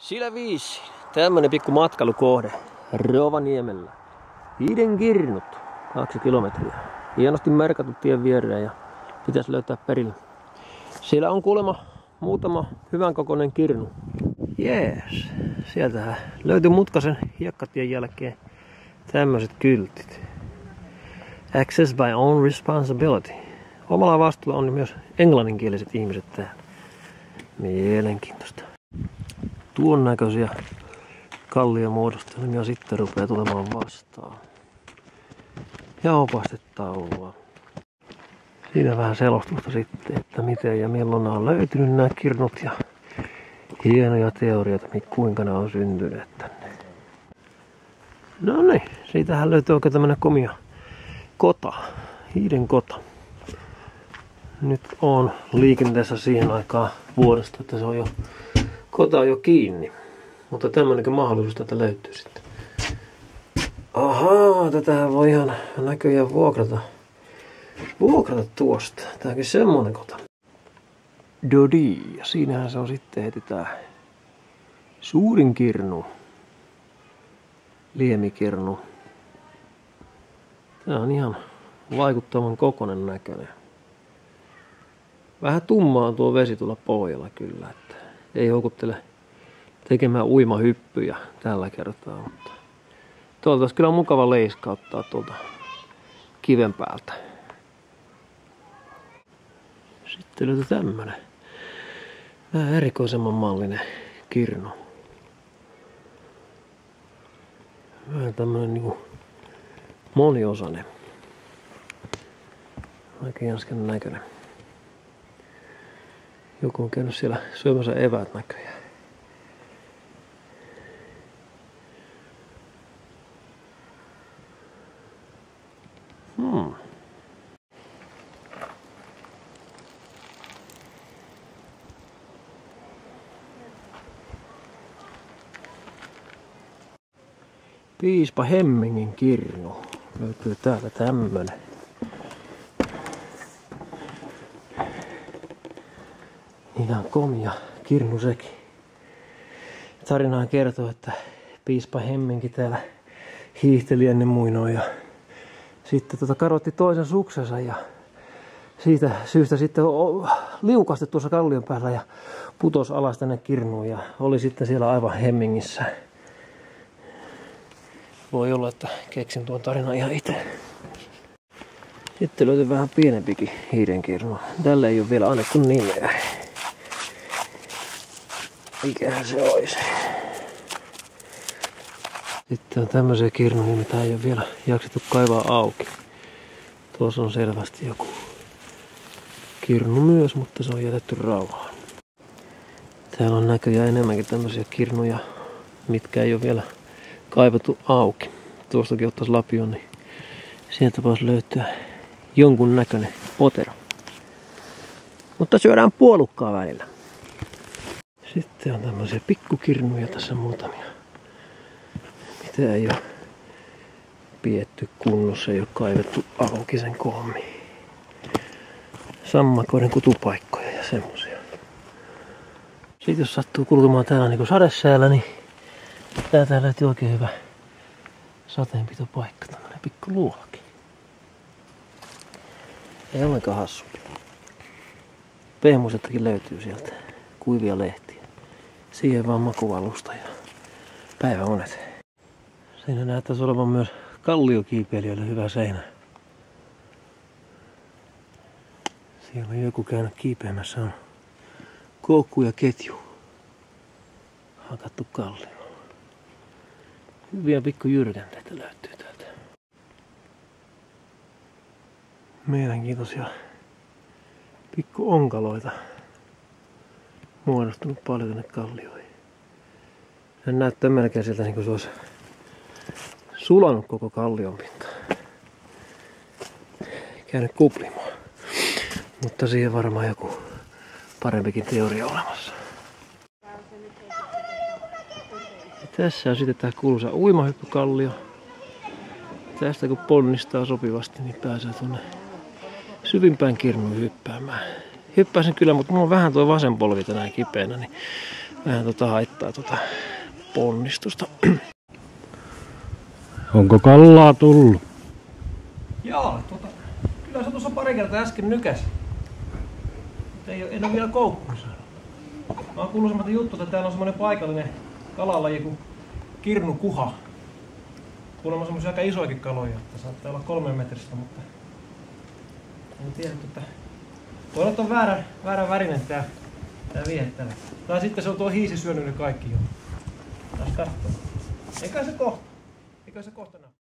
Sillä viisi. Tämmönen pikku matkailukohde Rovaniemellä. Hiiden kirnut. 2 kilometriä. Hienosti merkattu tien viereen ja pitäisi löytää perille. Siellä on kuulemma muutama hyvän kokoinen kirnu. Jees. Sieltähän löytyi Mutkasen hiekkatien jälkeen tämmöiset kyltit. Access by own responsibility. Omalla vastuulla on myös englanninkieliset ihmiset täällä. Mielenkiintoista. Tuon näköisiä kalliomuodostelmia sitten rupeaa tulemaan vastaan. Ja opastetaulua. Siinä vähän selostusta sitten, että miten ja milloin nämä on löytynyt nämä kirnut ja hienoja teorioita, kuinka nämä on syntyneet tänne. No niin, siitähän löytyy oikein tämmönen komia kota, hiiden kota. Nyt on liikenteessä siihen aikaan vuodesta, että se on jo kota on jo kiinni. Mutta tämmönenkin mahdollisuus tätä löytyy sitten. Ahaa, tätähän voi ihan näköjään vuokrata tuosta. Tääkin semmonen kota. Dodi, ja siinähän se on sitten heti tää suurin kirnu. Liemikirnu. Tää on ihan vaikuttavan kokoinen näköinen. Vähän tummaa on tuo vesi tuolla pohjalla kyllä, että ei houkuttele tekemään uimahyppyjä tällä kertaa, mutta tuolta olisi kyllä mukava leiskauttaa tuolta kiven päältä. Sitten löytyy tämmönen vähän erikoisemman mallinen kirnu. Vähän tämmönen niinku moniosainen. Oikein jänsken näköinen. Joku on käynyt siellä syömässä eväät näköjään. Piispa Hemmingin kirnu. Löytyy täältä tämmönen. Niitä on komia kirnu sekin. Tarinaan kertoo, että piispa Hemminki täällä hiihteli ennen muinoin ja sitten kadotti toisen suksensa ja siitä syystä sitten liukasti tuossa kallion päällä ja putosi alas tänne kirnuun ja oli sitten siellä aivan Hemmingissä. Voi olla, että keksin tuon tarinan ihan itse. Sitten löytyy vähän pienempikin hiidenkirnu. Tällä ei ole vielä annettu nimeä. Mikähän se olisi? Sitten on tämmöisiä kirnuja, mitä ei ole vielä jaksettu kaivaa auki. Tuossa on selvästi joku kirnu myös, mutta se on jätetty rauhaan. Täällä on näköjään enemmänkin tämmöisiä kirnuja, mitkä ei ole vielä kaivettu auki. Tuostakin ottaisi lapion, niin sieltä voisi löytyä jonkun näköinen potero. Mutta syödään puolukkaa välillä. Sitten on tämmöisiä pikkukirnuja tässä muutamia. Mitä ei ole pietty kunnossa, ei ole kaivettu auki sen koommin. Sammakoiden kutupaikkoja ja semmosia. Sitten jos sattuu kulkemaan täällä niin kuin sadesäällä, niin täältä löytyy oikein hyvä sateenpitopaikka, tämmönen pikku luolaki. Ei ollenkaan hassu. Pehmusettakin löytyy sieltä, kuivia lehtiä. Siihen vaan makuvalusta ja päiväunet. Siinä näyttäisi olevan myös kalliokiipeilijöille hyvä seinä. Siellä on joku käynyt kiipeämässä, on koukku ja ketju. Hakattu kallio. Hyviä pikku jyrkänteitä löytyy täältä. Mielenkiintoisia pikku onkaloita muodostunut paljon tänne kallioihin. Se näyttää melkein sieltä niin kuin se olisi sulanut koko kallion pinta. Käynyt kuplimaan. Mutta siihen varmaan joku parempikin teoria olemassa. Ja tässä on sitten tää kuuluisa uimahyppykallio. Tästä kun ponnistaa sopivasti, niin pääsee tuonne syvimpään kirnuun hyppäämään. Hyppäsin kyllä, mutta mulla on vähän tuo vasen polvi tänään kipeänä, niin vähän haittaa ponnistusta. Onko kallaa tullut? Joo, kyllä se tuossa pari kertaa äsken nykäs. En ole vielä koukkuun saanut. Mä oon kuullut semmoista juttua, että täällä on semmoinen paikallinen kalalaji kuin kirnukuha. Kuulemma semmoisia aika isoikin kaloja, että saattaa olla 3 metristä, mutta en tiedä, että voi olla, että on väärän värinen tää viehättävä. Tai sitten se on tuo hiisi syönyt ne kaikki jo. Taas kattoo. Eikä se kohta näy.